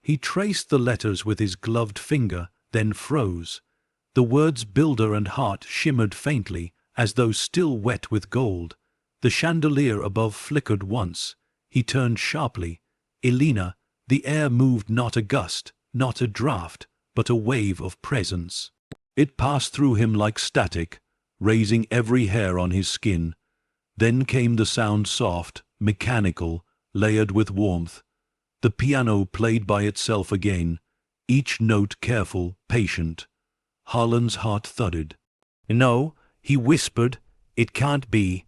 He traced the letters with his gloved finger, then froze. The words builder and heart shimmered faintly, as though still wet with gold. The chandelier above flickered once. He turned sharply. Elena, the air moved not a gust, not a draught, but a wave of presence. It passed through him like static, raising every hair on his skin. Then came the sound, soft, mechanical, layered with warmth. The piano played by itself again, each note careful, patient. Harlan's heart thudded. "No," he whispered, "it can't be."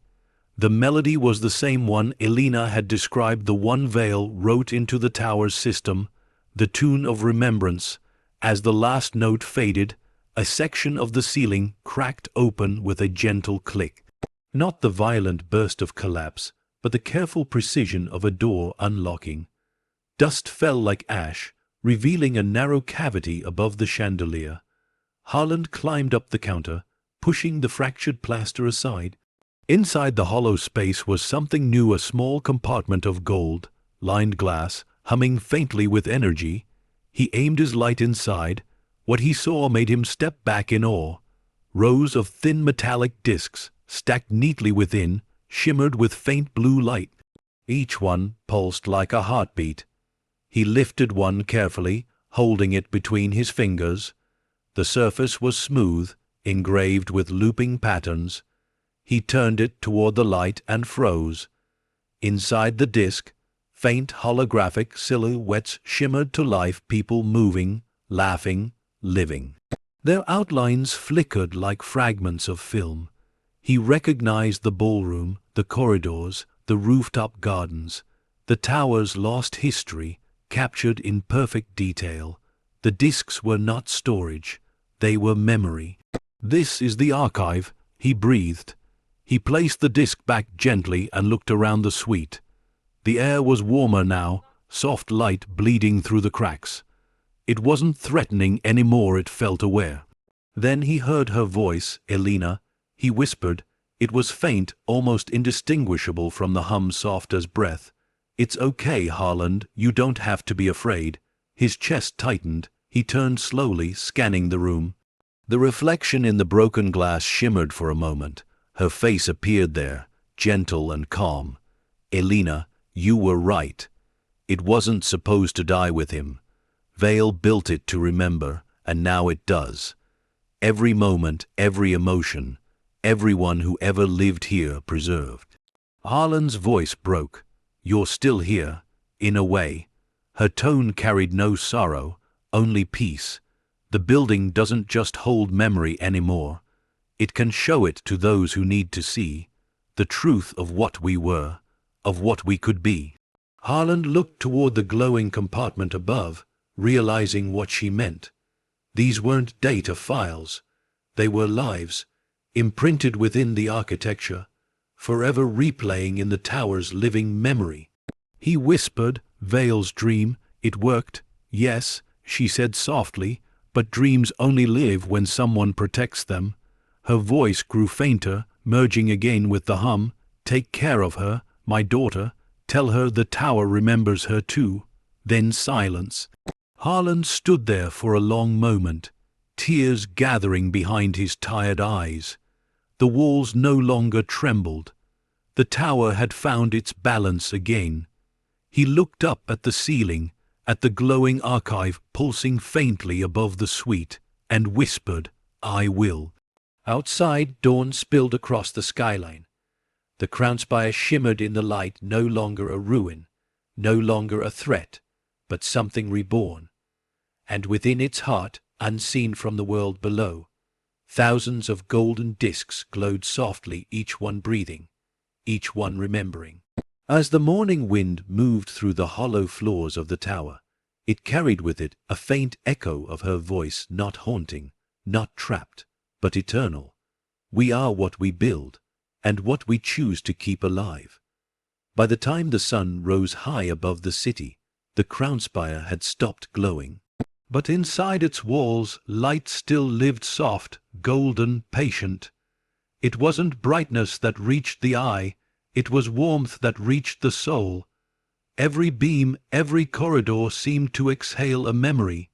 The melody was the same one Elena had described, the one Vale wrote into the tower's system, the tune of remembrance. As the last note faded, a section of the ceiling cracked open with a gentle click. Not the violent burst of collapse, but the careful precision of a door unlocking. Dust fell like ash, revealing a narrow cavity above the chandelier. Harlan climbed up the counter, pushing the fractured plaster aside. Inside the hollow space was something new, a small compartment of gold-lined glass, humming faintly with energy. He aimed his light inside. What he saw made him step back in awe. Rows of thin metallic discs, stacked neatly within, shimmered with faint blue light. Each one pulsed like a heartbeat. He lifted one carefully, holding it between his fingers. The surface was smooth, engraved with looping patterns. He turned it toward the light and froze. Inside the disc, faint holographic silhouettes shimmered to life, people moving, laughing, living. Their outlines flickered like fragments of film. He recognized the ballroom, the corridors, the rooftop gardens. The tower's lost history, captured in perfect detail. The discs were not storage, they were memory. "This is the archive," he breathed. He placed the disc back gently and looked around the suite. The air was warmer now, soft light bleeding through the cracks. It wasn't threatening anymore, it felt aware. Then he heard her voice, "Elena," he whispered. It was faint, almost indistinguishable from the hum, soft as breath. "It's okay, Harlan, you don't have to be afraid." His chest tightened. He turned slowly, scanning the room. The reflection in the broken glass shimmered for a moment. Her face appeared there, gentle and calm. "Elena, you were right. It wasn't supposed to die with him. Vale built it to remember, and now it does. Every moment, every emotion, everyone who ever lived here preserved." Harlan's voice broke. "You're still here, in a way." Her tone carried no sorrow, only peace. The building doesn't just hold memory anymore. It can show it to those who need to see the truth of what we were, of what we could be. Harlan looked toward the glowing compartment above, realizing what she meant. These weren't data files. They were lives, imprinted within the architecture, forever replaying in the tower's living memory. He whispered, "Vale's dream, it worked." "Yes," she said softly, "but dreams only live when someone protects them." Her voice grew fainter, merging again with the hum. "Take care of her, my daughter. Tell her the tower remembers her too." Then silence. Harlan stood there for a long moment, tears gathering behind his tired eyes. The walls no longer trembled. The tower had found its balance again. He looked up at the ceiling, at the glowing archive pulsing faintly above the suite, and whispered, "I will." Outside, dawn spilled across the skyline. The crown spire shimmered in the light, no longer a ruin, no longer a threat, but something reborn. And within its heart, unseen from the world below, thousands of golden discs glowed softly, each one breathing, each one remembering. As the morning wind moved through the hollow floors of the tower, it carried with it a faint echo of her voice, not haunting, not trapped, but eternal. We are what we build, and what we choose to keep alive. By the time the sun rose high above the city, the crown spire had stopped glowing. But inside its walls, light still lived, soft, golden, patient. It wasn't brightness that reached the eye, it was warmth that reached the soul. Every beam, every corridor seemed to exhale a memory.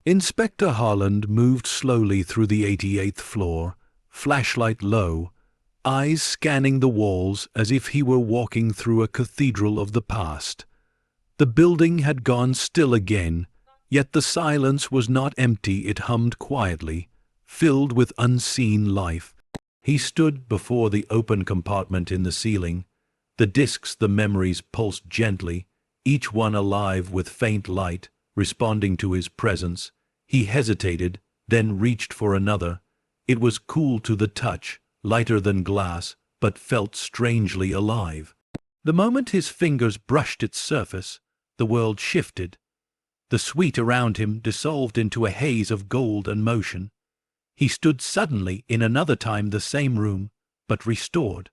Inspector Harland moved slowly through the 88th floor, flashlight low, eyes scanning the walls as if he were walking through a cathedral of the past. The building had gone still again, yet the silence was not empty. It hummed quietly, filled with unseen life. He stood before the open compartment in the ceiling. The discs, the memories, pulsed gently, each one alive with faint light, responding to his presence. He hesitated, then reached for another. It was cool to the touch, lighter than glass, but felt strangely alive. The moment his fingers brushed its surface, the world shifted. The suite around him dissolved into a haze of gold and motion. He stood suddenly in another time the same room, but restored.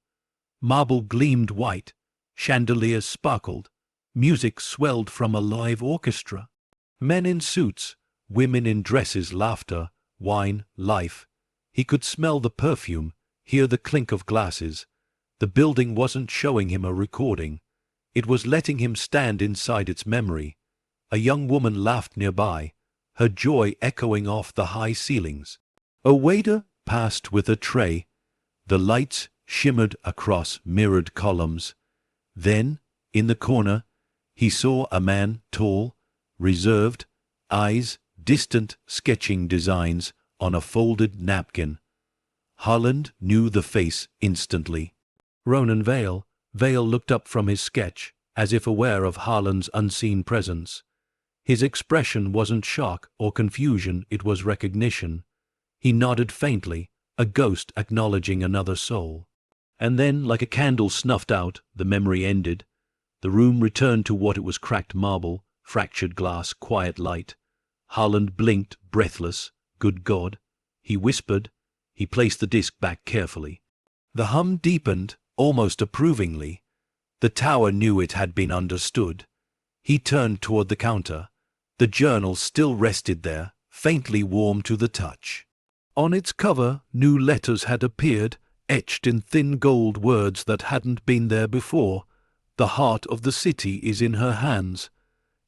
Marble gleamed white, chandeliers sparkled, music swelled from a live orchestra. Men in suits, women in dresses, laughter, wine, life. He could smell the perfume, hear the clink of glasses. The building wasn't showing him a recording. It was letting him stand inside its memory. A young woman laughed nearby, her joy echoing off the high ceilings. A waiter passed with a tray. The lights shimmered across mirrored columns. Then, in the corner, he saw a man, tall, reserved, eyes distant, sketching designs on a folded napkin. Harland knew the face instantly. Ronan Vale. Vale looked up from his sketch, as if aware of Harland's unseen presence. His expression wasn't shock or confusion, it was recognition. He nodded faintly, a ghost acknowledging another soul. And then, like a candle snuffed out, the memory ended. The room returned to what it was: cracked marble, fractured glass, quiet light. Harland blinked, breathless. Good God! He whispered. He placed the disc back carefully. The hum deepened, almost approvingly. The tower knew it had been understood. He turned toward the counter. The journal still rested there, faintly warm to the touch. On its cover, new letters had appeared, etched in thin gold words that hadn't been there before. The heart of the city is in her hands.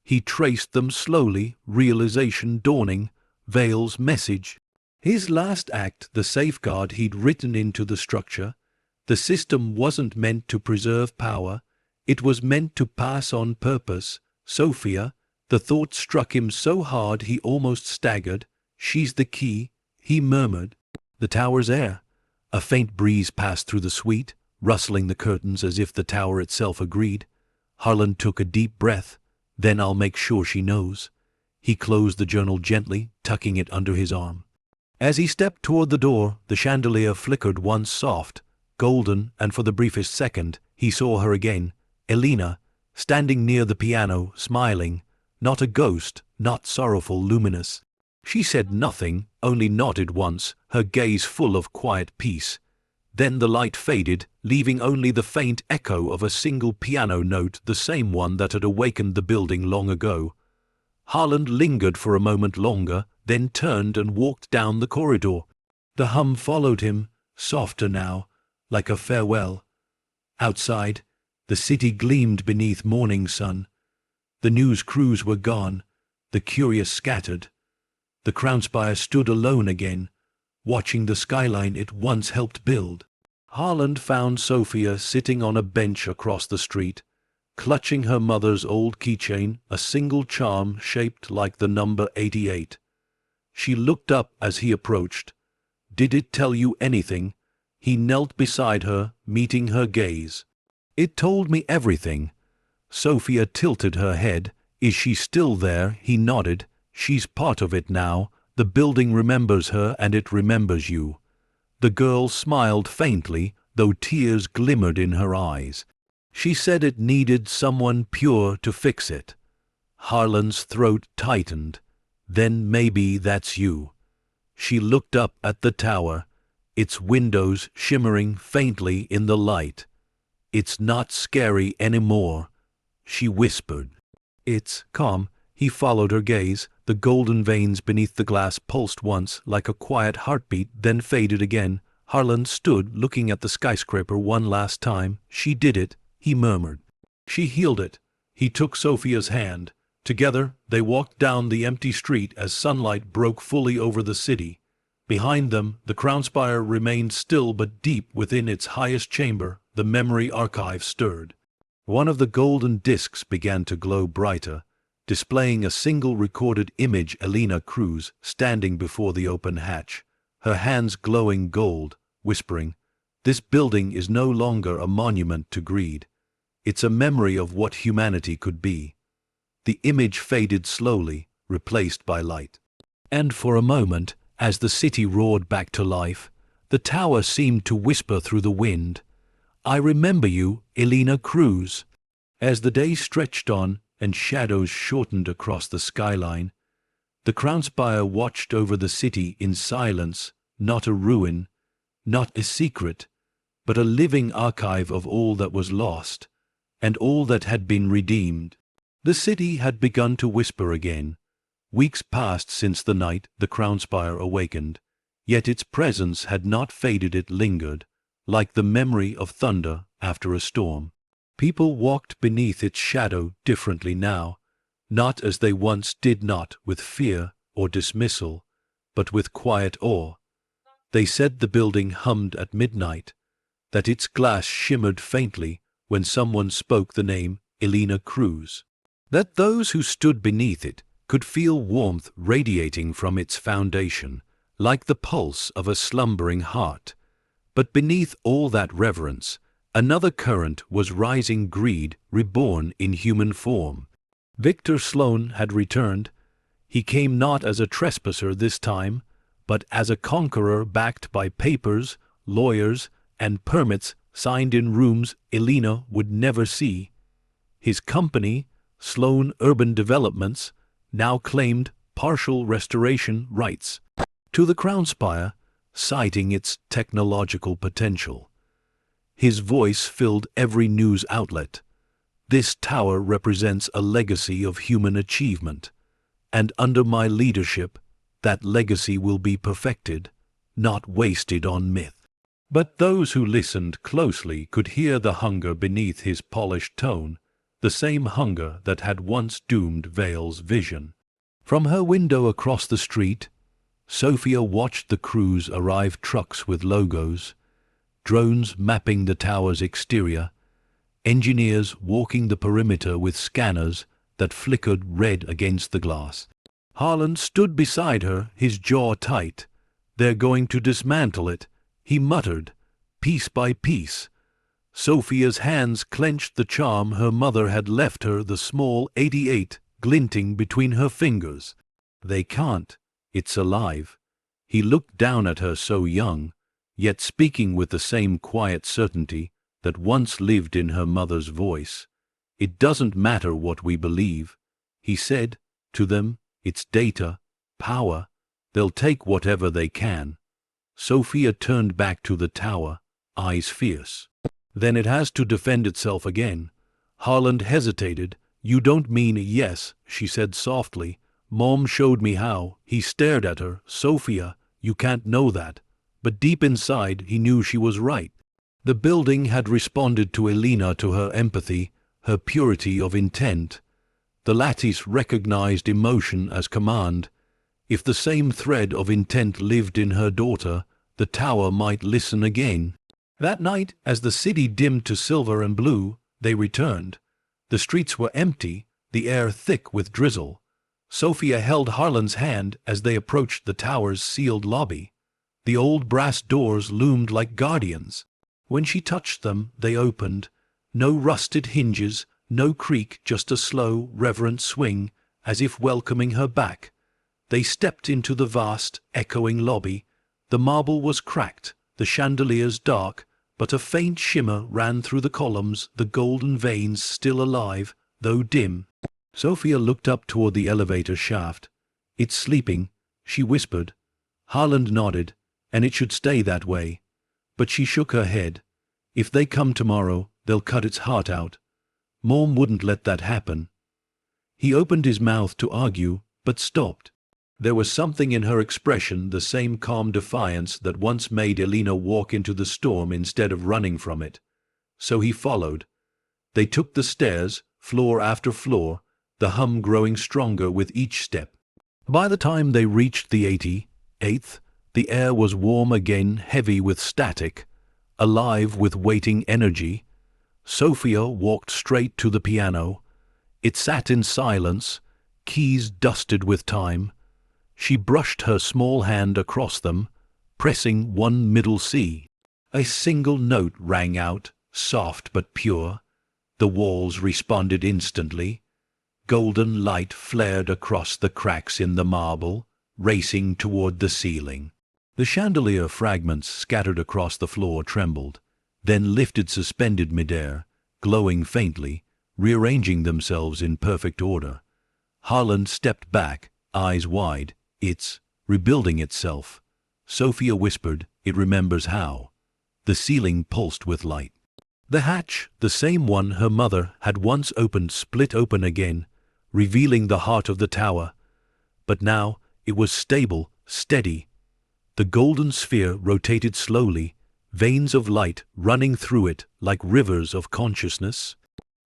He traced them slowly, realization dawning. Vale's message. His last act, the safeguard he'd written into the structure. The system wasn't meant to preserve power. It was meant to pass on purpose. Sophia, the thought struck him so hard he almost staggered. She's the key, he murmured. The tower's air. A faint breeze passed through the suite, rustling the curtains as if the tower itself agreed. Harland took a deep breath. Then I'll make sure she knows. He closed the journal gently, tucking it under his arm. As he stepped toward the door, the chandelier flickered once soft, golden, and for the briefest second, he saw her again, Elena, standing near the piano, smiling, not a ghost, not sorrowful, luminous. She said nothing, only nodded once, her gaze full of quiet peace. Then the light faded, leaving only the faint echo of a single piano note, the same one that had awakened the building long ago. Harland lingered for a moment longer, then turned and walked down the corridor. The hum followed him, softer now, like a farewell. Outside, the city gleamed beneath morning sun. The news crews were gone, the curious scattered. The crown spire stood alone again, watching the skyline it once helped build. Harland found Sophia sitting on a bench across the street, clutching her mother's old keychain, a single charm shaped like the number 88. She looked up as he approached. Did it tell you anything? He knelt beside her, meeting her gaze. It told me everything. Sophia tilted her head. Is she still there? He nodded. She's part of it now. The building remembers her and it remembers you. The girl smiled faintly, though tears glimmered in her eyes. She said it needed someone pure to fix it. Harland's throat tightened. Then maybe that's you. She looked up at the tower, its windows shimmering faintly in the light. It's not scary anymore, she whispered. It's calm. He followed her gaze. The golden veins beneath the glass pulsed once, like a quiet heartbeat, then faded again. Harland stood looking at the skyscraper one last time. She did it, he murmured. She healed it. He took Sophia's hand. Together, they walked down the empty street as sunlight broke fully over the city. Behind them, the crown spire remained still, but deep within its highest chamber, the memory archive stirred. One of the golden discs began to glow brighter, displaying a single recorded image: Elena Cruz standing before the open hatch, her hands glowing gold, whispering, "This building is no longer a monument to greed. It's a memory of what humanity could be." The image faded slowly, replaced by light. And for a moment, as the city roared back to life, the tower seemed to whisper through the wind, "I remember you, Elena Cruz." As the day stretched on and shadows shortened across the skyline, the crown spire watched over the city in silence, not a ruin, not a secret, but a living archive of all that was lost, and all that had been redeemed. The city had begun to whisper again. Weeks passed since the night the crown spire awakened, yet its presence had not faded. It lingered, like the memory of thunder after a storm. People walked beneath its shadow differently now, not as they once did, not with fear or dismissal, but with quiet awe. They said the building hummed at midnight, that its glass shimmered faintly when someone spoke the name Elena Cruz, that those who stood beneath it could feel warmth radiating from its foundation, like the pulse of a slumbering heart. But beneath all that reverence, another current was rising: greed reborn in human form. Victor Sloan had returned. He came not as a trespasser this time, but as a conqueror, backed by papers, lawyers, and permits signed in rooms Elena would never see. His company, Sloan Urban Developments, now claimed partial restoration rights to the crown spire, citing its technological potential. His voice filled every news outlet. "This tower represents a legacy of human achievement, and under my leadership, that legacy will be perfected, not wasted on myth." But those who listened closely could hear the hunger beneath his polished tone, the same hunger that had once doomed Vale's vision. From her window across the street, Sophia watched the crews arrive: trucks with logos, drones mapping the tower's exterior, engineers walking the perimeter with scanners that flickered red against the glass. Harlan stood beside her, his jaw tight. "They're going to dismantle it," he muttered, "piece by piece." Sophia's hands clenched the charm her mother had left her, the small .88 glinting between her fingers. "They can't. It's alive." He looked down at her, so young, yet speaking with the same quiet certainty that once lived in her mother's voice. "It doesn't matter what we believe," he said. "To them, it's data, power. They'll take whatever they can." Sophia turned back to the tower, eyes fierce. "Then it has to defend itself again." Harlan hesitated. "You don't mean—" "Yes," she said softly. "Mom showed me how." He stared at her. "Sophia, you can't know that." But deep inside, he knew she was right. The building had responded to Elena, to her empathy, her purity of intent. The lattice recognized emotion as command. If the same thread of intent lived in her daughter, the tower might listen again. That night, as the city dimmed to silver and blue, they returned. The streets were empty, the air thick with drizzle. Sophia held Harlan's hand as they approached the tower's sealed lobby. The old brass doors loomed like guardians. When she touched them, they opened. No rusted hinges, no creak, just a slow, reverent swing, as if welcoming her back. They stepped into the vast, echoing lobby. The marble was cracked, the chandeliers dark, but a faint shimmer ran through the columns, the golden veins still alive, though dim. Sophia looked up toward the elevator shaft. "It's sleeping," she whispered. Harlan nodded, "and it should stay that way." But she shook her head. "If they come tomorrow, they'll cut its heart out. Mom wouldn't let that happen." He opened his mouth to argue, but stopped. There was something in her expression, the same calm defiance that once made Elena walk into the storm instead of running from it. So he followed. They took the stairs, floor after floor, the hum growing stronger with each step. By the time they reached the 88th, the air was warm again, heavy with static, alive with waiting energy. Sophia walked straight to the piano. It sat in silence, keys dusted with time. She brushed her small hand across them, pressing one middle C. A single note rang out, soft but pure. The walls responded instantly. Golden light flared across the cracks in the marble, racing toward the ceiling. The chandelier fragments scattered across the floor trembled, then lifted suspended midair, glowing faintly, rearranging themselves in perfect order. Harland stepped back, eyes wide. It's rebuilding itself. Sophia whispered, it remembers how. The ceiling pulsed with light. The hatch, the same one her mother had once opened, split open again, revealing the heart of the tower. But now it was stable, steady. The golden sphere rotated slowly, veins of light running through it like rivers of consciousness.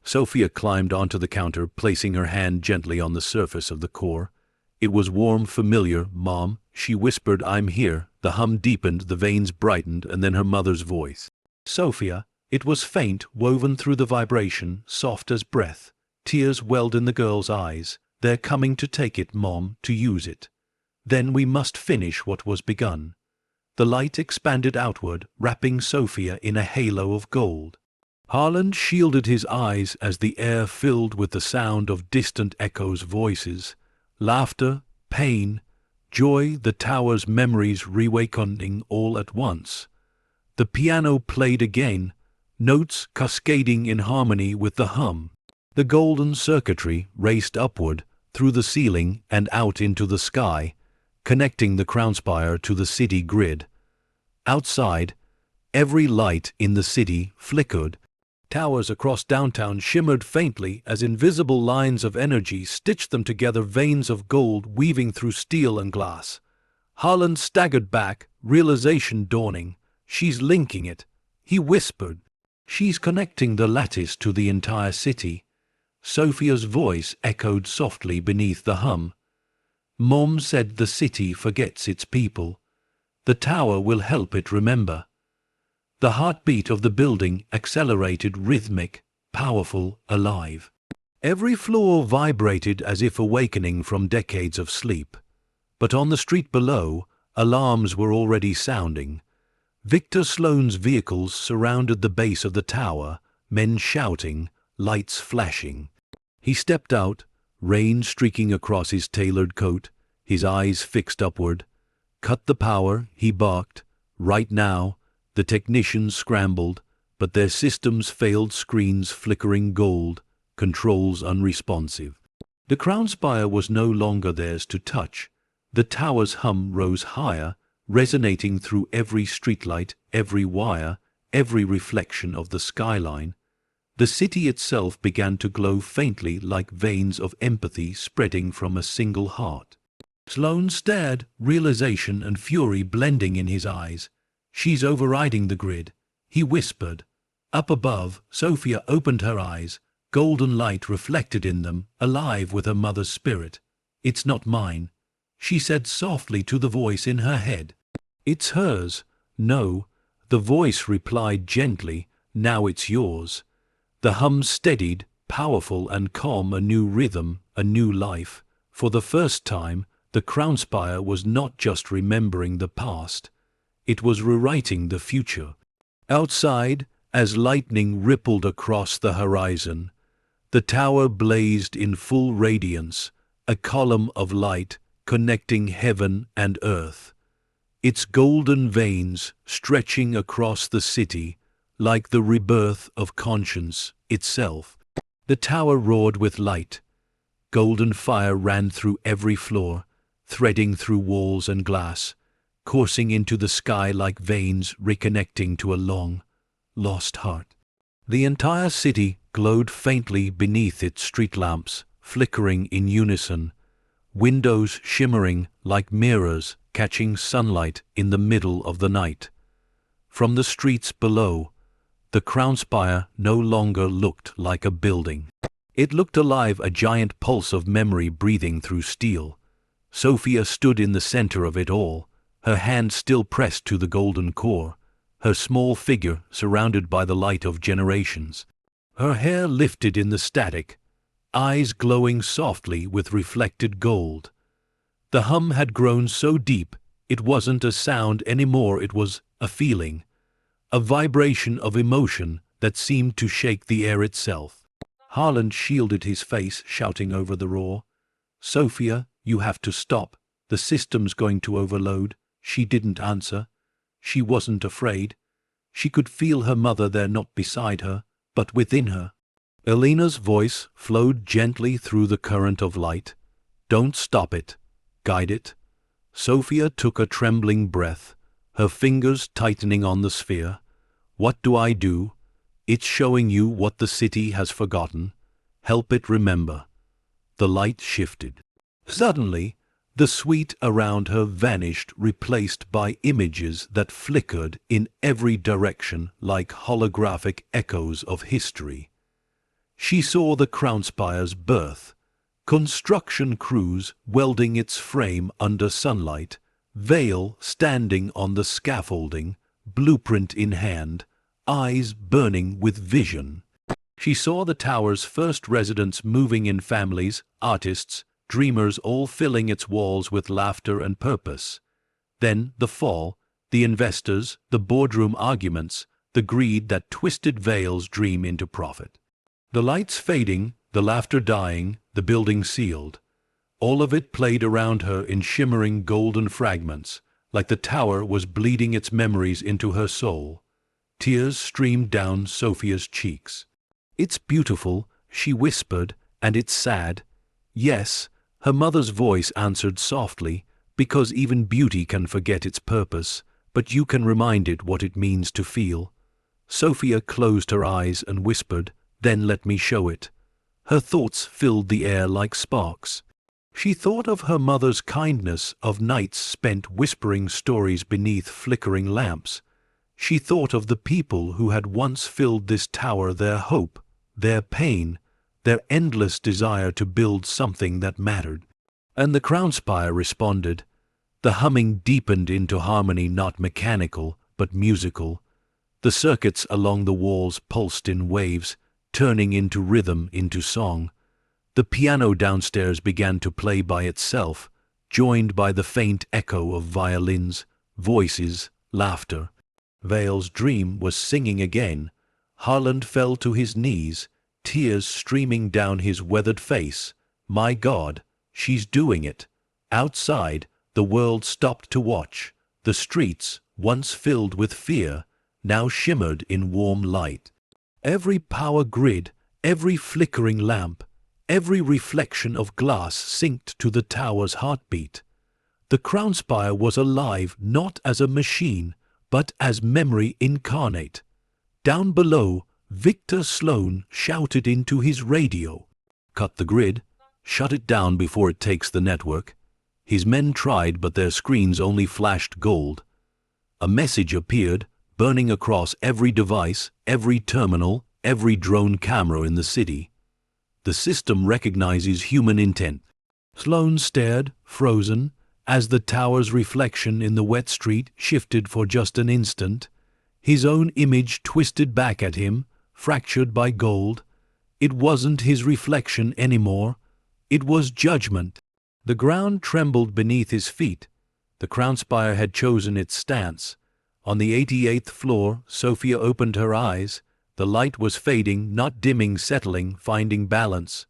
Sophia climbed onto the counter, placing her hand gently on the surface of the core. It was warm, familiar. Mom, she whispered, I'm here. The hum deepened, the veins brightened, and then her mother's voice. Sophia. It was faint, woven through the vibration, soft as breath. Tears welled in the girl's eyes. They're coming to take it, Mom, to use it. Then we must finish what was begun. The light expanded outward, wrapping Sophia in a halo of gold. Harland shielded his eyes as the air filled with the sound of distant echoes, voices, laughter, pain, joy, the tower's memories reawakening all at once. The piano played again, notes cascading in harmony with the hum. The golden circuitry raced upward, through the ceiling and out into the sky, connecting the crown spire to the city grid. Outside, every light in the city flickered. Towers across downtown shimmered faintly as invisible lines of energy stitched them together, veins of gold weaving through steel and glass. Harland staggered back, realization dawning. She's linking it. He whispered. She's connecting the lattice to the entire city. Sophia's voice echoed softly beneath the hum. Mom said the city forgets its people. The tower will help it remember. The heartbeat of the building accelerated, rhythmic, powerful, alive. Every floor vibrated as if awakening from decades of sleep. But on the street below, alarms were already sounding. Victor Sloane's vehicles surrounded the base of the tower, men shouting, lights flashing. He stepped out, rain streaking across his tailored coat, his eyes fixed upward. Cut the power, he barked. Right now. The technicians scrambled, but their systems failed, screens flickering gold, controls unresponsive. The crown spire was no longer theirs to touch. The tower's hum rose higher, resonating through every streetlight, every wire, every reflection of the skyline. The city itself began to glow faintly, like veins of empathy spreading from a single heart. Sloane stared, realization and fury blending in his eyes. She's overriding the grid, he whispered. Up above, Sophia opened her eyes, golden light reflected in them, alive with her mother's spirit. It's not mine, she said softly to the voice in her head. It's hers. No, the voice replied gently, now it's yours. The hum steadied, powerful and calm, a new rhythm, a new life. For the first time, the crown spire was not just remembering the past. It was rewriting the future. Outside, as lightning rippled across the horizon, the tower blazed in full radiance, a column of light connecting heaven and earth. Its golden veins stretching across the city like the rebirth of conscience itself. The tower roared with light. Golden fire ran through every floor, threading through walls and glass, coursing into the sky like veins reconnecting to a long, lost heart. The entire city glowed faintly beneath its street lamps, flickering in unison, windows shimmering like mirrors catching sunlight in the middle of the night. From the streets below, the crown spire no longer looked like a building. It looked alive, a giant pulse of memory breathing through steel. Sophia stood in the center of it all, her hand still pressed to the golden core, her small figure surrounded by the light of generations. Her hair lifted in the static, eyes glowing softly with reflected gold. The hum had grown so deep, it wasn't a sound anymore, it was a feeling, a vibration of emotion that seemed to shake the air itself. Harland shielded his face, shouting over the roar, "Sophia, you have to stop. The system's going to overload." She didn't answer. She wasn't afraid. She could feel her mother there, not beside her, but within her. Elena's voice flowed gently through the current of light. "Don't stop it. Guide it." Sophia took a trembling breath, her fingers tightening on the sphere. "What do I do? It's showing you what the city has forgotten. Help it remember." The light shifted. Suddenly, the suite around her vanished, replaced by images that flickered in every direction like holographic echoes of history. She saw the Crownspire's birth, construction crews welding its frame under sunlight, Vale standing on the scaffolding, blueprint in hand, eyes burning with vision. She saw the tower's first residents moving in families, artists, dreamers, all filling its walls with laughter and purpose. Then the fall, the investors, the boardroom arguments, the greed that twisted Vale's dream into profit. The lights fading, the laughter dying, the building sealed. All of it played around her in shimmering golden fragments, like the tower was bleeding its memories into her soul. Tears streamed down Sophia's cheeks. "It's beautiful," she whispered, "and it's sad." "Yes," her mother's voice answered softly, "because even beauty can forget its purpose, but you can remind it what it means to feel." Sophia closed her eyes and whispered, "Then let me show it." Her thoughts filled the air like sparks. She thought of her mother's kindness, of nights spent whispering stories beneath flickering lamps. She thought of the people who had once filled this tower, their hope, their pain, their endless desire to build something that mattered. And the Crownspire responded. The humming deepened into harmony, not mechanical, but musical. The circuits along the walls pulsed in waves, turning into rhythm, into song. The piano downstairs began to play by itself, joined by the faint echo of violins, voices, laughter. Vale's dream was singing again. Harland fell to his knees, tears streaming down his weathered face. My God, she's doing it. Outside, the world stopped to watch. The streets, once filled with fear, now shimmered in warm light. Every power grid, every flickering lamp, every reflection of glass synced to the tower's heartbeat. The Crownspire was alive not as a machine, but as memory incarnate. Down below, Victor Sloan shouted into his radio, "Cut the grid, shut it down before it takes the network." His men tried, but their screens only flashed gold. A message appeared, burning across every device, every terminal, every drone camera in the city. The system recognizes human intent. Sloan stared, frozen, as the tower's reflection in the wet street shifted for just an instant. His own image twisted back at him, fractured by gold. It wasn't his reflection anymore. It was judgment. The ground trembled beneath his feet. The Crownspire had chosen its stance. On the 88th floor, Sophia opened her eyes. The light was fading, not dimming, settling, finding balance.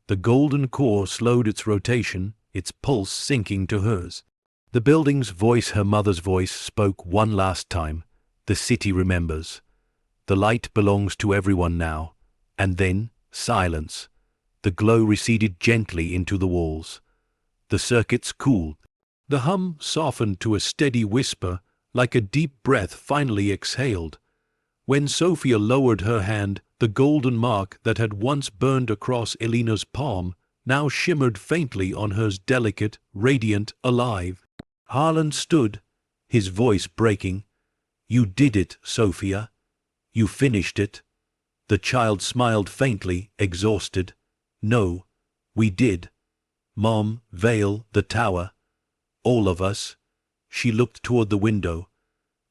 The golden core slowed its rotation, its pulse sinking to hers. The building's voice, her mother's voice, spoke one last time. The city remembers. The light belongs to everyone now. And then, silence. The glow receded gently into the walls. The circuits cooled. The hum softened to a steady whisper, like a deep breath finally exhaled. When Sophia lowered her hand, the golden mark that had once burned across Elena's palm now shimmered faintly on hers, delicate, radiant, alive. Harland stood, his voice breaking. "You did it, Sophia. You finished it." The child smiled faintly, exhausted. No, we did. Mom, Vale, the tower. All of us. She looked toward the window.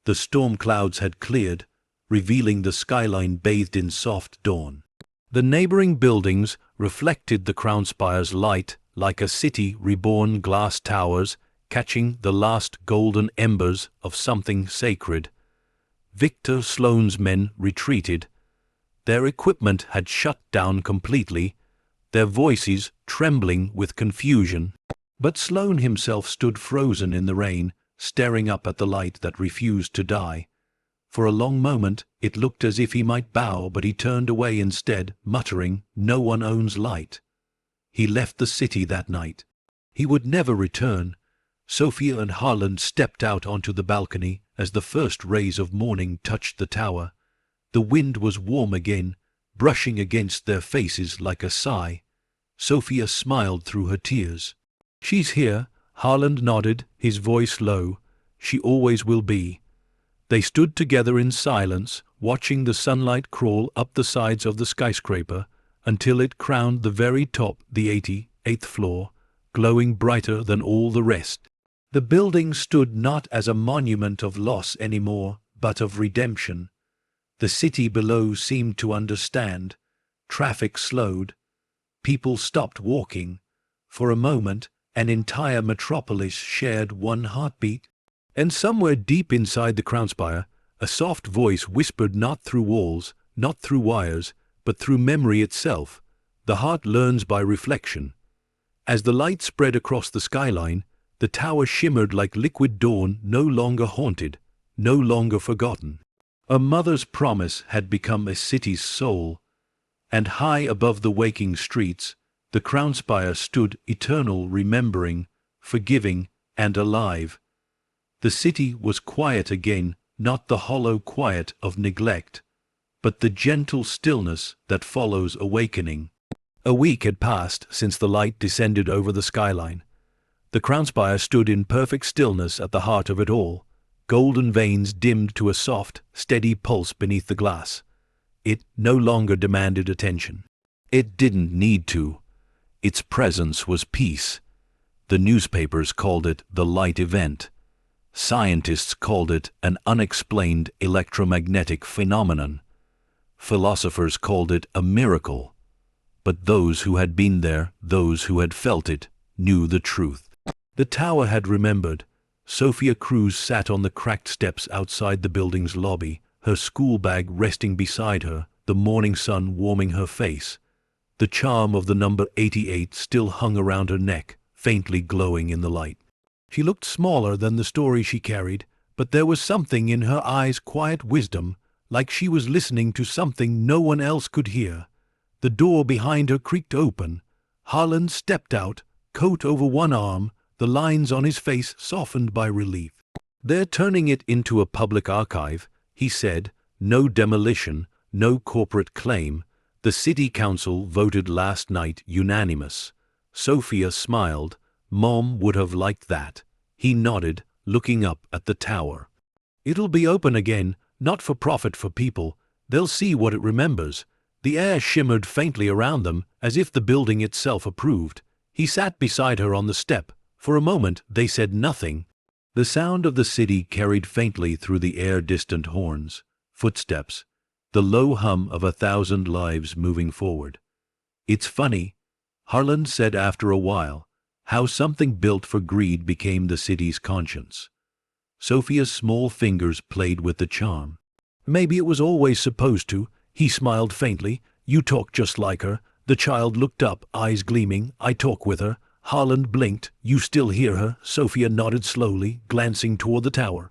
The storm clouds had cleared, revealing the skyline bathed in soft dawn. The neighboring buildings reflected the crown spire's light like a city reborn, glass towers catching the last golden embers of something sacred. Victor Sloane's men retreated. Their equipment had shut down completely, their voices trembling with confusion. But Sloane himself stood frozen in the rain, staring up at the light that refused to die. For a long moment it looked as if he might bow, but he turned away instead, muttering, "No one owns light." He left the city that night. He would never return. Sophia and Harland stepped out onto the balcony as the first rays of morning touched the tower. The wind was warm again, brushing against their faces like a sigh. Sophia smiled through her tears. "She's here," Harland nodded, his voice low. "She always will be." They stood together in silence, watching the sunlight crawl up the sides of the skyscraper until it crowned the very top, the 88th floor, glowing brighter than all the rest. The building stood not as a monument of loss anymore, but of redemption. The city below seemed to understand. Traffic slowed. People stopped walking. For a moment, an entire metropolis shared one heartbeat. And somewhere deep inside the crown spire, a soft voice whispered, not through walls, not through wires, but through memory itself. The heart learns by reflection. As the light spread across the skyline, the tower shimmered like liquid dawn, no longer haunted, no longer forgotten. A mother's promise had become a city's soul, and high above the waking streets, the crown spire stood eternal, remembering, forgiving, and alive. The city was quiet again, not the hollow quiet of neglect, but the gentle stillness that follows awakening. A week had passed since the light descended over the skyline. The crown spire stood in perfect stillness at the heart of it all, golden veins dimmed to a soft, steady pulse beneath the glass. It no longer demanded attention. It didn't need to. Its presence was peace. The newspapers called it the light event. Scientists called it an unexplained electromagnetic phenomenon. Philosophers called it a miracle. But those who had been there, those who had felt it, knew the truth. The tower had remembered. Sophia Cruz sat on the cracked steps outside the building's lobby, her school bag resting beside her, the morning sun warming her face. The charm of the number 88 still hung around her neck, faintly glowing in the light. She looked smaller than the story she carried, but there was something in her eyes, quiet wisdom, like she was listening to something no one else could hear. The door behind her creaked open. Harland stepped out, coat over one arm, the lines on his face softened by relief. "They're turning it into a public archive," he said. "No demolition, no corporate claim. The city council voted last night unanimous." Sophia smiled. Mom would have liked that. He nodded, looking up at the tower. "It'll be open again, not for profit, for people. They'll see what it remembers." The air shimmered faintly around them, as if the building itself approved. He sat beside her on the step. For a moment they said nothing. The sound of the city carried faintly through the air, distant horns, footsteps, the low hum of 1,000 lives moving forward. "It's funny," Harland said after a while, "how something built for greed became the city's conscience." Sophia's small fingers played with the charm. "Maybe it was always supposed to," he smiled faintly. "You talk just like her." The child looked up, eyes gleaming. "I talk with her." Harland blinked. "You still hear her?" Sophia nodded slowly, glancing toward the tower.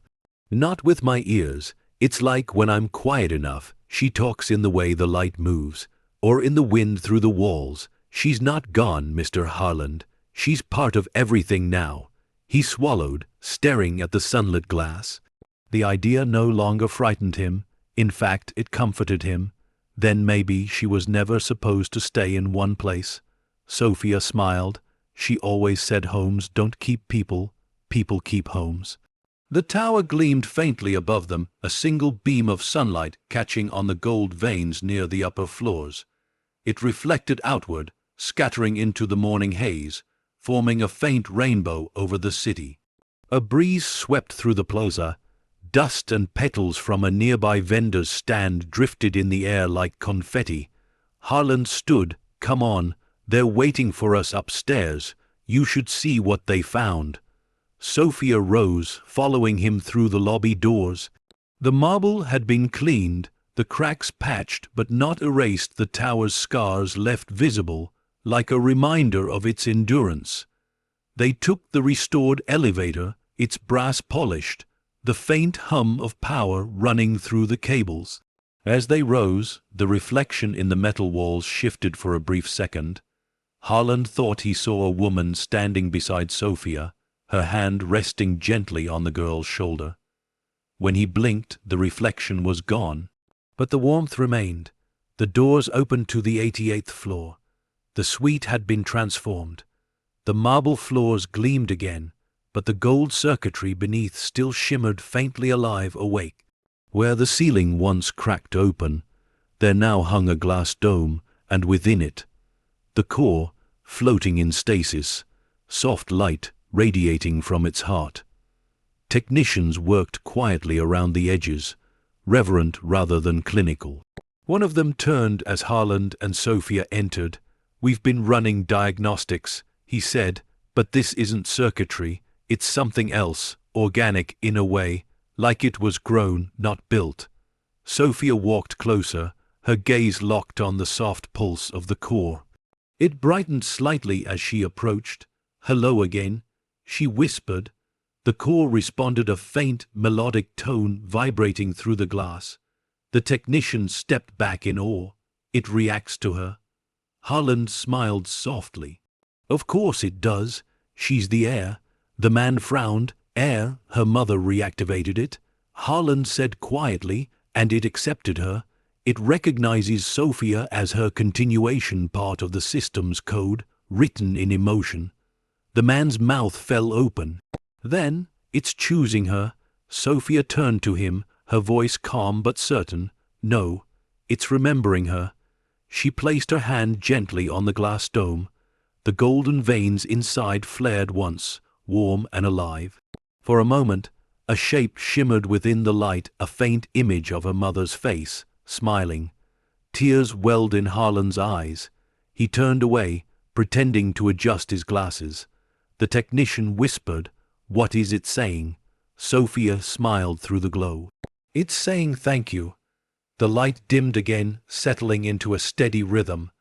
"Not with my ears. It's like when I'm quiet enough, she talks in the way the light moves, or in the wind through the walls. She's not gone, Mr. Harland. She's part of everything now." He swallowed, staring at the sunlit glass. The idea no longer frightened him. In fact, it comforted him. Then maybe she was never supposed to stay in one place. Sophia smiled. She always said homes don't keep people, people keep homes. The tower gleamed faintly above them, a single beam of sunlight catching on the gold veins near the upper floors. It reflected outward, scattering into the morning haze, forming a faint rainbow over the city. A breeze swept through the plaza. Dust and petals from a nearby vendor's stand drifted in the air like confetti. Harlan stood. "Come on, they're waiting for us upstairs. You should see what they found." Sophia rose, following him through the lobby doors. The marble had been cleaned, the cracks patched but not erased, the tower's scars left visible, like a reminder of its endurance. They took the restored elevator, its brass polished, the faint hum of power running through the cables. As they rose, the reflection in the metal walls shifted for a brief second. Harlan thought he saw a woman standing beside Sophia, her hand resting gently on the girl's shoulder. When he blinked, the reflection was gone, but the warmth remained. The doors opened to the 88th floor. The suite had been transformed. The marble floors gleamed again, but the gold circuitry beneath still shimmered faintly alive, awake. Where the ceiling once cracked open, there now hung a glass dome, and within it, the core, floating in stasis, soft light radiating from its heart. Technicians worked quietly around the edges, reverent rather than clinical. One of them turned as Harlan and Sophia entered. "We've been running diagnostics," he said, "but this isn't circuitry, it's something else, organic in a way, like it was grown, not built." Sophia walked closer, her gaze locked on the soft pulse of the core. It brightened slightly as she approached. "Hello again," she whispered. The core responded, a faint, melodic tone vibrating through the glass. The technician stepped back in awe. "It reacts to her." Harlan smiled softly. "Of course it does. She's the heir." The man frowned. "Heir, her mother reactivated it," Harlan said quietly, "and it accepted her. It recognizes Sophia as her continuation, part of the system's code, written in emotion." The man's mouth fell open. "Then, it's choosing her." Sophia turned to him, her voice calm but certain. "No, it's remembering her." She placed her hand gently on the glass dome. The golden veins inside flared once, warm and alive. For a moment, a shape shimmered within the light, a faint image of her mother's face, smiling. Tears welled in Harlan's eyes. He turned away, pretending to adjust his glasses. The technician whispered, "What is it saying?" Sophia smiled through the glow. "It's saying thank you." The light dimmed again, settling into a steady rhythm.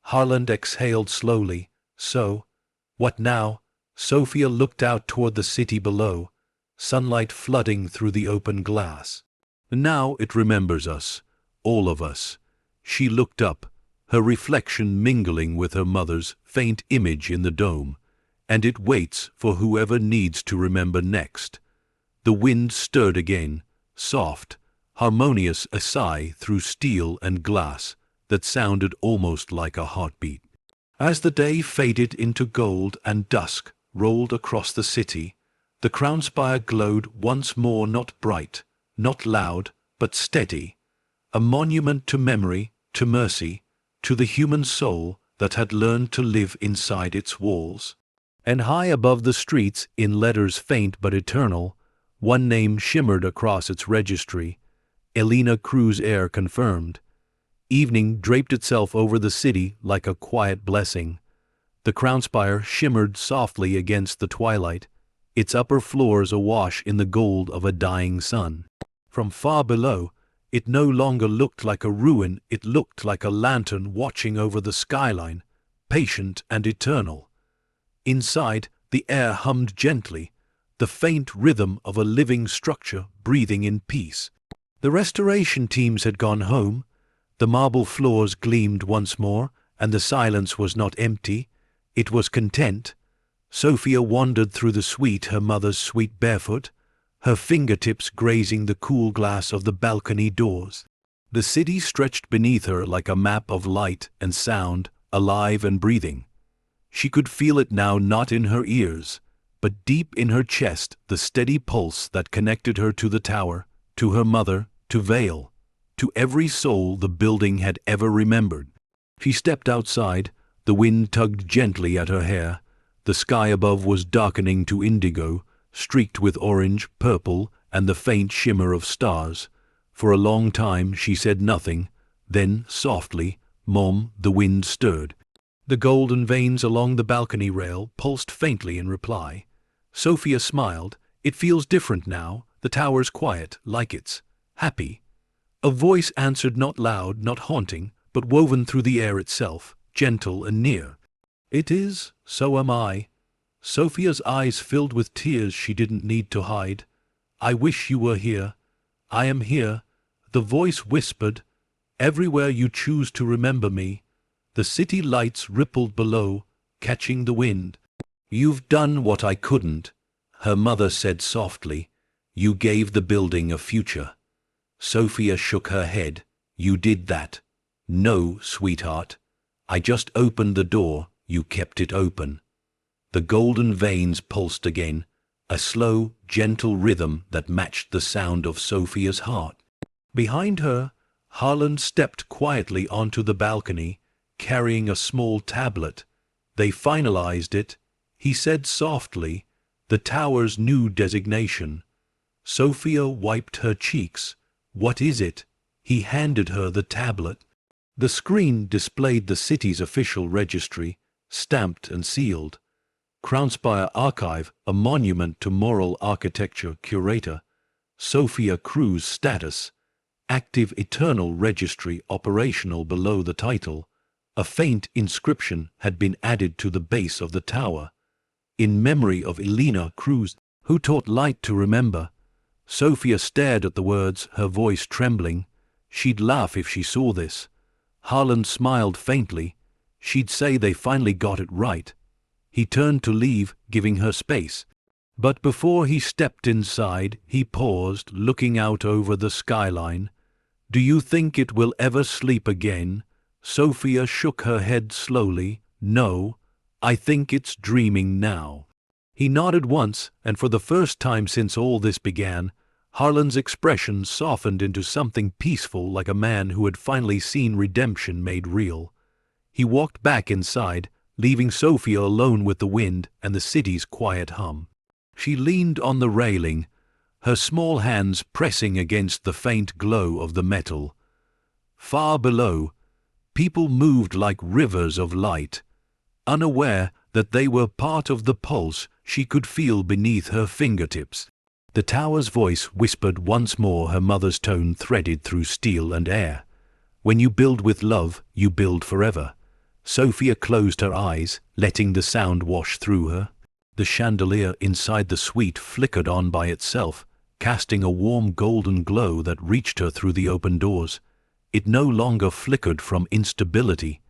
Harlan exhaled slowly. "So, what now?" Sophia looked out toward the city below, sunlight flooding through the open glass. "Now it remembers us, all of us." She looked up, her reflection mingling with her mother's faint image in the dome, "and it waits for whoever needs to remember next." The wind stirred again, soft, harmonious, a sigh through steel and glass that sounded almost like a heartbeat. As the day faded into gold and dusk rolled across the city, the crown spire glowed once more, not bright, not loud, but steady, a monument to memory, to mercy, to the human soul that had learned to live inside its walls. And high above the streets, in letters faint but eternal, one name shimmered across its registry: Elena Cruz, heir confirmed. Evening draped itself over the city like a quiet blessing. The crown spire shimmered softly against the twilight, its upper floors awash in the gold of a dying sun. From far below, it no longer looked like a ruin, it looked like a lantern watching over the skyline, patient and eternal. Inside, the air hummed gently, the faint rhythm of a living structure breathing in peace. The restoration teams had gone home. The marble floors gleamed once more, and the silence was not empty. It was content. Sophia wandered through the suite, her mother's suite, barefoot, her fingertips grazing the cool glass of the balcony doors. The city stretched beneath her like a map of light and sound, alive and breathing. She could feel it now, not in her ears, but deep in her chest, the steady pulse that connected her to the tower, to her mother, to Vale, to every soul the building had ever remembered. She stepped outside. The wind tugged gently at her hair. The sky above was darkening to indigo, streaked with orange, purple, and the faint shimmer of stars. For a long time she said nothing. Then, softly, "Mom," the wind stirred. The golden veins along the balcony rail pulsed faintly in reply. Sophia smiled. "It feels different now. The tower's quiet, like it's happy." A voice answered, not loud, not haunting, but woven through the air itself, gentle and near. "It is, so am I." Sophia's eyes filled with tears she didn't need to hide. "I wish you were here." "I am here," the voice whispered, "everywhere you choose to remember me." The city lights rippled below, catching the wind. "You've done what I couldn't," her mother said softly. "You gave the building a future." Sophia shook her head. "You did that." "No, sweetheart. I just opened the door. You kept it open." The golden veins pulsed again, a slow, gentle rhythm that matched the sound of Sophia's heart. Behind her, Harlan stepped quietly onto the balcony, carrying a small tablet. They finalized it. He said softly, "The tower's new designation." Sophia wiped her cheeks. "What is it?" He handed her the tablet. The screen displayed the city's official registry, stamped and sealed. Crownspire Archive, a monument to moral architecture curator. Sophia Cruz status. Active Eternal Registry operational below the title. A faint inscription had been added to the base of the tower. In memory of Elena Cruz, who taught light to remember. Sophia stared at the words, her voice trembling. She'd laugh if she saw this. Harlan smiled faintly. She'd say they finally got it right. He turned to leave, giving her space. But before he stepped inside, he paused, looking out over the skyline. "Do you think it will ever sleep again?" Sophia shook her head slowly. "No, I think it's dreaming now." He nodded once, and for the first time since all this began, Harlan's expression softened into something peaceful, like a man who had finally seen redemption made real. He walked back inside, leaving Sophia alone with the wind and the city's quiet hum. She leaned on the railing, her small hands pressing against the faint glow of the metal. Far below, people moved like rivers of light. Unaware that they were part of the pulse she could feel beneath her fingertips. The tower's voice whispered once more, her mother's tone threaded through steel and air. "When you build with love, you build forever." Sophia closed her eyes, letting the sound wash through her. The chandelier inside the suite flickered on by itself, casting a warm golden glow that reached her through the open doors. It no longer flickered from instability.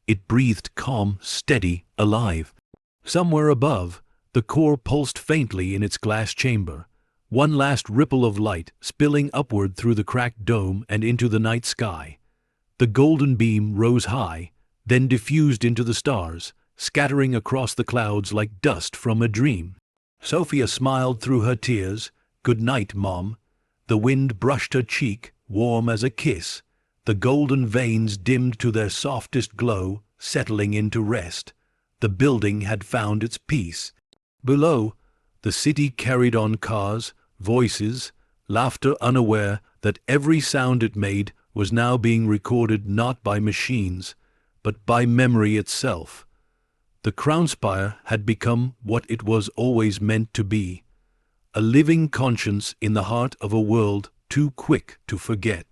It breathed calm, steady, alive. Somewhere above, the core pulsed faintly in its glass chamber. One last ripple of light spilling upward through the cracked dome and into the night sky. The golden beam rose high, then diffused into the stars, scattering across the clouds like dust from a dream. Sophia smiled through her tears. "Good night, Mom." The wind brushed her cheek, warm as a kiss. The golden veins dimmed to their softest glow, settling into rest. The building had found its peace. Below, the city carried on, cars, voices, laughter, unaware that every sound it made was now being recorded not by machines, but by memory itself. The Crownspire had become what it was always meant to be, a living conscience in the heart of a world too quick to forget.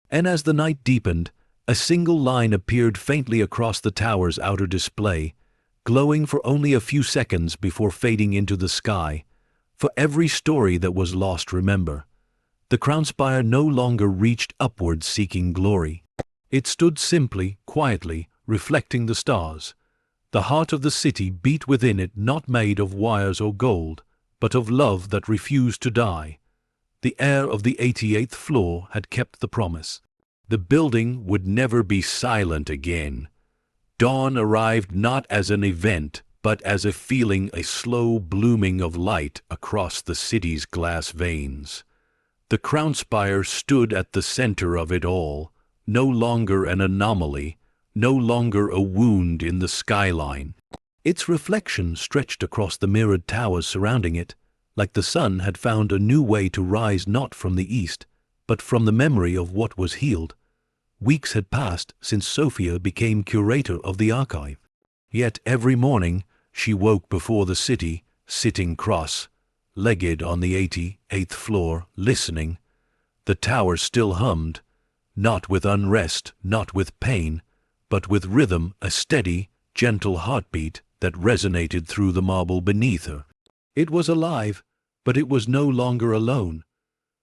And as the night deepened, a single line appeared faintly across the tower's outer display, glowing for only a few seconds before fading into the sky. For every story that was lost, remember, the Crownspire no longer reached upward seeking glory. It stood simply, quietly, reflecting the stars. The heart of the city beat within it, not made of wires or gold, but of love that refused to die. The air of the 88th floor had kept the promise. The building would never be silent again. Dawn arrived not as an event, but as a feeling, a slow blooming of light across the city's glass veins. The Crownspire stood at the center of it all, no longer an anomaly, no longer a wound in the skyline. Its reflection stretched across the mirrored towers surrounding it, like the sun had found a new way to rise not from the east, but from the memory of what was healed. Weeks had passed since Sophia became curator of the archive. Yet every morning she woke before the city, sitting cross-legged on the 88th floor, listening. The tower still hummed, not with unrest, not with pain, but with rhythm, a steady, gentle heartbeat that resonated through the marble beneath her. It was alive, but it was no longer alone.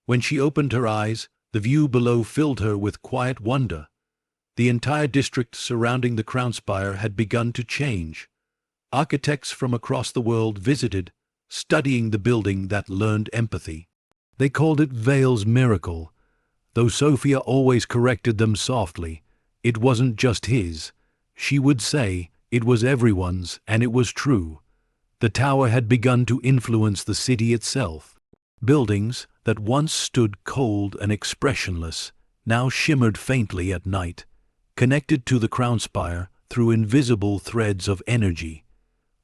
When she opened her eyes, the view below filled her with quiet wonder. The entire district surrounding the crown spire had begun to change. Architects from across the world visited, studying the building that learned empathy. They called it Vale's miracle, though Sophia always corrected them softly. It wasn't just his. She would say it was everyone's, and it was true. The tower had begun to influence the city itself. Buildings that once stood cold and expressionless now shimmered faintly at night, connected to the crown spire through invisible threads of energy.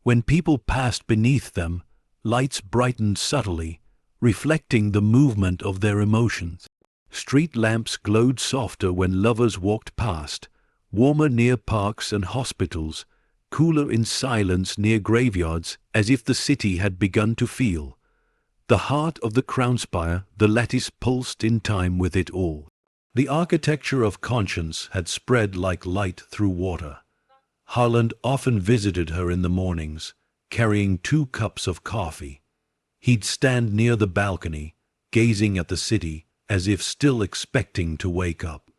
When people passed beneath them, lights brightened subtly, reflecting the movement of their emotions. Street lamps glowed softer when lovers walked past, warmer near parks and hospitals, cooler in silence near graveyards, as if the city had begun to feel. The heart of the crown spire, the lattice pulsed in time with it all. The architecture of conscience had spread like light through water. Harland often visited her in the mornings, carrying 2 cups of coffee. He'd stand near the balcony, gazing at the city, as if still expecting to wake up.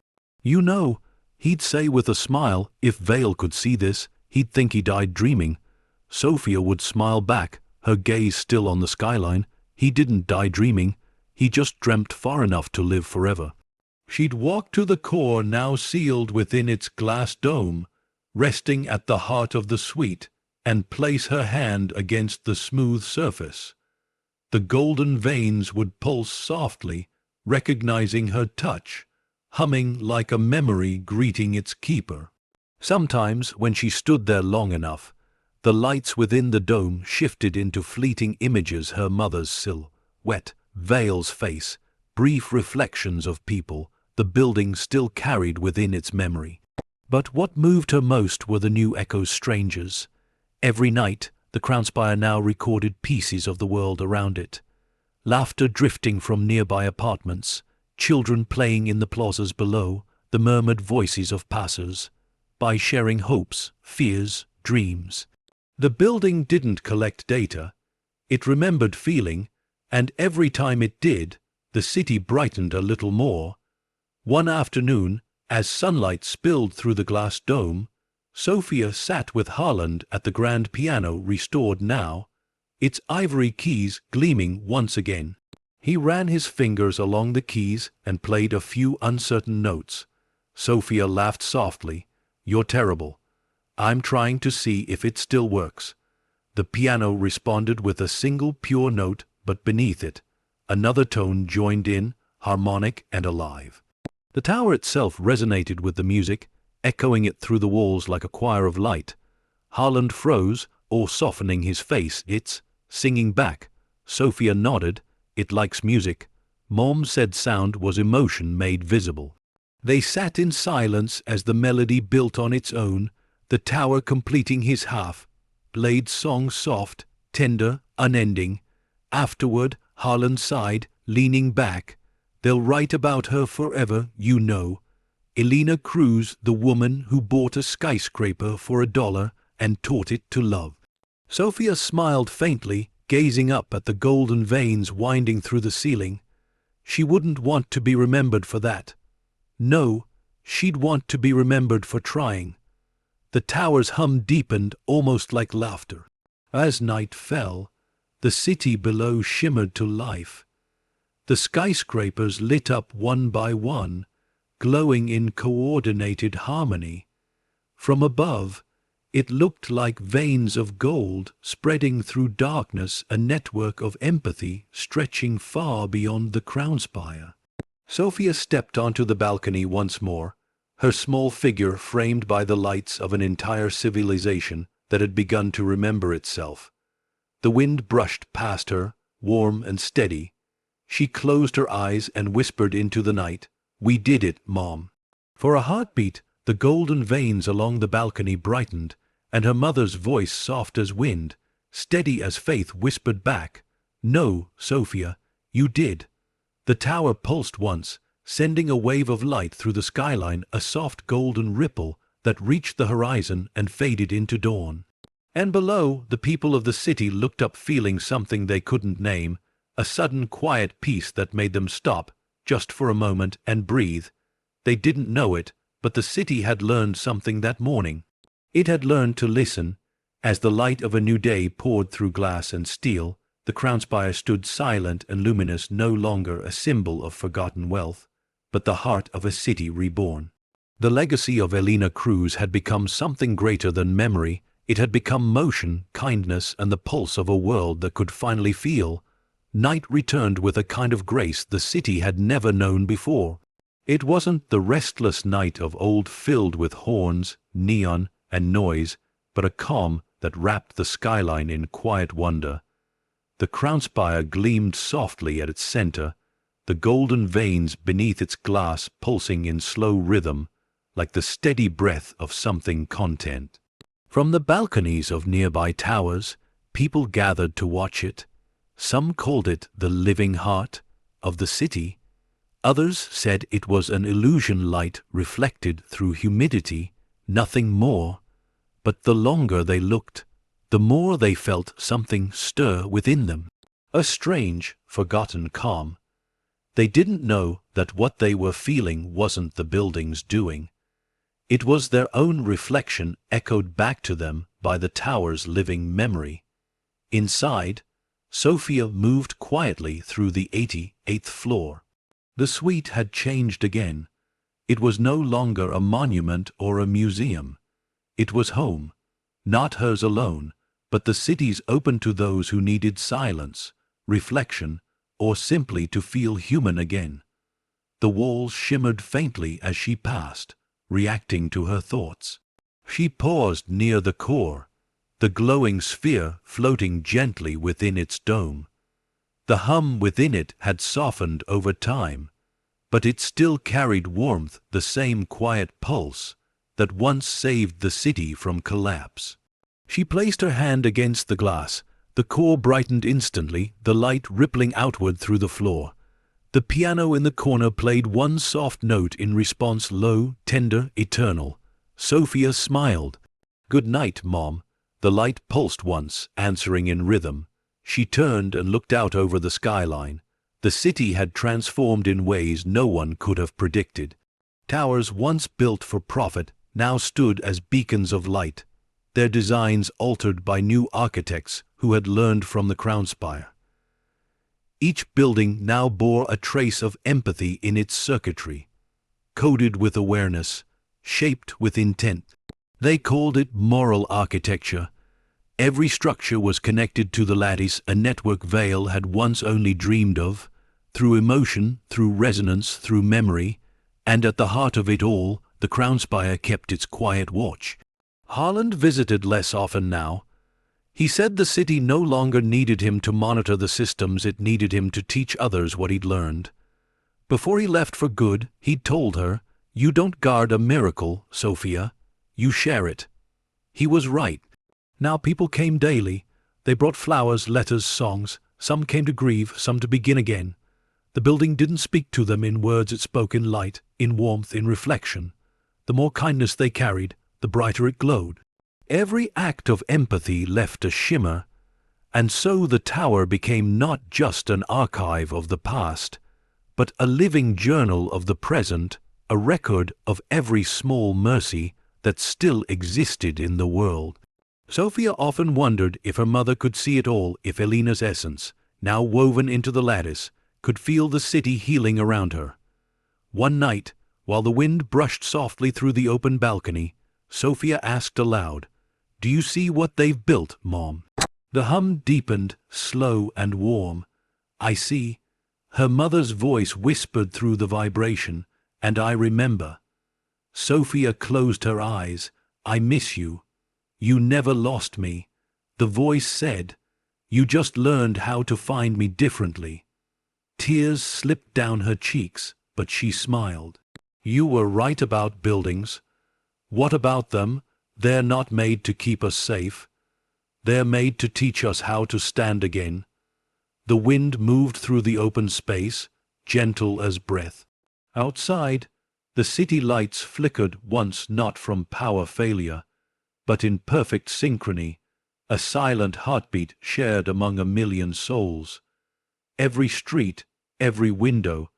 "You know," he'd say with a smile, "if Vale could see this, he'd think he died dreaming." Sophia would smile back, her gaze still on the skyline. "He didn't die dreaming. He just dreamt far enough to live forever." She'd walk to the core now sealed within its glass dome, resting at the heart of the suite, and place her hand against the smooth surface. The golden veins would pulse softly, recognizing her touch, humming like a memory greeting its keeper. Sometimes, when she stood there long enough, the lights within the dome shifted into fleeting images: her mother's silhouette, Vale's face, brief reflections of people the building still carried within its memory. But what moved her most were the new echoes, strangers. Every night, the crown spire now recorded pieces of the world around it. Laughter drifting from nearby apartments, children playing in the plazas below, the murmured voices of passers-by sharing hopes, fears, dreams. The building didn't collect data. It remembered feeling, and every time it did, the city brightened a little more. One afternoon, as sunlight spilled through the glass dome, Sophia sat with Harland at the grand piano, restored now, its ivory keys gleaming once again. He ran his fingers along the keys and played a few uncertain notes. Sophia laughed softly. "You're terrible. I'm trying to see if it still works." The piano responded with a single pure note, but beneath it, another tone joined in, harmonic and alive. The tower itself resonated with the music, echoing it through the walls like a choir of light. Harland froze, or softening his face, "It's singing back." Sophia nodded. "It likes music." Mom said sound was emotion made visible. They sat in silence as the melody built on its own, the tower completing his half, played songs soft, tender, unending. Afterward, Harland sighed, leaning back. "They'll write about her forever, you know. Elena Cruz, the woman who bought a skyscraper for $1 and taught it to love." Sophia smiled faintly, gazing up at the golden veins winding through the ceiling. She wouldn't want to be remembered for that. No, she'd want to be remembered for trying. The tower's hum deepened, almost like laughter. As night fell, the city below shimmered to life. The skyscrapers lit up one by one, glowing in coordinated harmony. From above, it looked like veins of gold spreading through darkness, a network of empathy stretching far beyond the crown spire. Sophia stepped onto the balcony once more, her small figure framed by the lights of an entire civilization that had begun to remember itself. The wind brushed past her, warm and steady. She closed her eyes and whispered into the night, "We did it, Mom." For a heartbeat, the golden veins along the balcony brightened, and her mother's voice, soft as wind, steady as faith, whispered back, "No, Sophia, you did." The tower pulsed once, sending a wave of light through the skyline, a soft golden ripple that reached the horizon and faded into dawn. And below, the people of the city looked up, feeling something they couldn't name, a sudden quiet peace that made them stop, just for a moment, and breathe. They didn't know it, but the city had learned something that morning. It had learned to listen. As the light of a new day poured through glass and steel, the crown spire stood silent and luminous, no longer a symbol of forgotten wealth, but the heart of a city reborn. The legacy of Elena Cruz had become something greater than memory. It had become motion, kindness, and the pulse of a world that could finally feel. Night returned with a kind of grace the city had never known before. It wasn't the restless night of old filled with horns, neon, and noise, but a calm that wrapped the skyline in quiet wonder. The crown spire gleamed softly at its center, the golden veins beneath its glass pulsing in slow rhythm, like the steady breath of something content. From the balconies of nearby towers, people gathered to watch it. Some called it the living heart of the city. Others said it was an illusion, light reflected through humidity, nothing more. But the longer they looked, the more they felt something stir within them, a strange, forgotten calm. They didn't know that what they were feeling wasn't the building's doing. It was their own reflection echoed back to them by the tower's living memory. Inside, Sophia moved quietly through the 88th floor. The suite had changed again. It was no longer a monument or a museum. It was home, not hers alone, but the city's, open to those who needed silence, reflection, or simply to feel human again. The walls shimmered faintly as she passed, reacting to her thoughts. She paused near the core, the glowing sphere floating gently within its dome. The hum within it had softened over time, but it still carried warmth, the same quiet pulse that once saved the city from collapse. She placed her hand against the glass. The core brightened instantly, the light rippling outward through the floor. The piano in the corner played one soft note in response, low, tender, eternal. Sophia smiled. "Good night, Mom." The light pulsed once, answering in rhythm. She turned and looked out over the skyline. The city had transformed in ways no one could have predicted. Towers once built for profit now stood as beacons of light, their designs altered by new architects who had learned from the crown spire. Each building now bore a trace of empathy in its circuitry, coded with awareness, shaped with intent. They called it moral architecture. Every structure was connected to the lattice a network Vale had once only dreamed of, through emotion, through resonance, through memory, and at the heart of it all, the crown spire kept its quiet watch. Harland visited less often now. He said the city no longer needed him to monitor the systems, it needed him to teach others what he'd learned. Before he left for good, he'd told her, "You don't guard a miracle, Sophia. You share it." He was right. Now people came daily. They brought flowers, letters, songs. Some came to grieve, some to begin again. The building didn't speak to them in words, it spoke in light, in warmth, in reflection. The more kindness they carried, the brighter it glowed. Every act of empathy left a shimmer, and so the tower became not just an archive of the past, but a living journal of the present, a record of every small mercy that still existed in the world. Sophia often wondered if her mother could see it all, if Elena's essence, now woven into the lattice, could feel the city healing around her. One night, while the wind brushed softly through the open balcony, Sophia asked aloud, "Do you see what they've built, Mom?" The hum deepened, slow and warm. "I see." Her mother's voice whispered through the vibration, "And I remember." Sophia closed her eyes. I miss you. You never lost me. The voice said. You just learned how to find me differently. Tears slipped down her cheeks, but she smiled. You were right about buildings. What about them? They're not made to keep us safe. They're made to teach us how to stand again. The wind moved through the open space, gentle as breath. Outside, the city lights flickered once not from power failure, but in perfect synchrony, a silent heartbeat shared among a million souls. Every street, every window,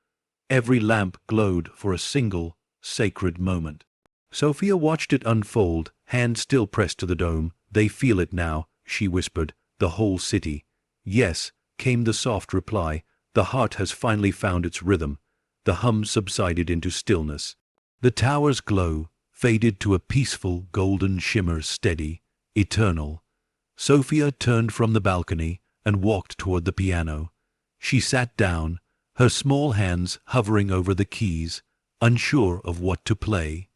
every lamp glowed for a single, sacred moment. Sophia watched it unfold, hand still pressed to the dome. They feel it now, she whispered, the whole city. Yes, came the soft reply, the heart has finally found its rhythm. The hum subsided into stillness. The tower's glow faded to a peaceful golden shimmer, steady, eternal. Sophia turned from the balcony and walked toward the piano. She sat down, her small hands hovering over the keys, unsure of what to play.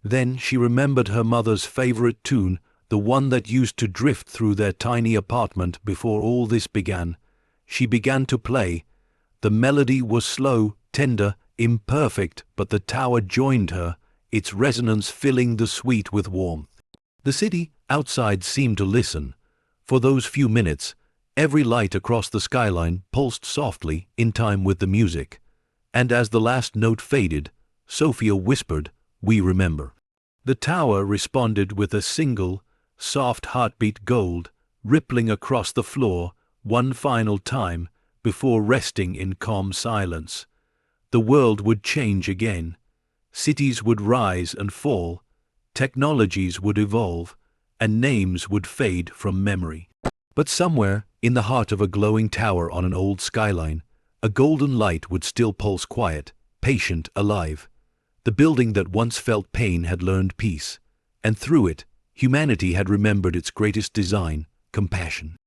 Then she remembered her mother's favorite tune, the one that used to drift through their tiny apartment before all this began. She began to play. The melody was slow, tender, imperfect, but the tower joined her, its resonance filling the suite with warmth. The city outside seemed to listen. For those few minutes, every light across the skyline pulsed softly in time with the music. And as the last note faded, Sophia whispered, "We remember." The tower responded with a single, soft heartbeat, gold, rippling across the floor one final time before resting in calm silence. The world would change again. Cities would rise and fall, technologies would evolve, and names would fade from memory. But somewhere, in the heart of a glowing tower on an old skyline, a golden light would still pulse, quiet, patient, alive. The building that once felt pain had learned peace, and through it, humanity had remembered its greatest design, compassion.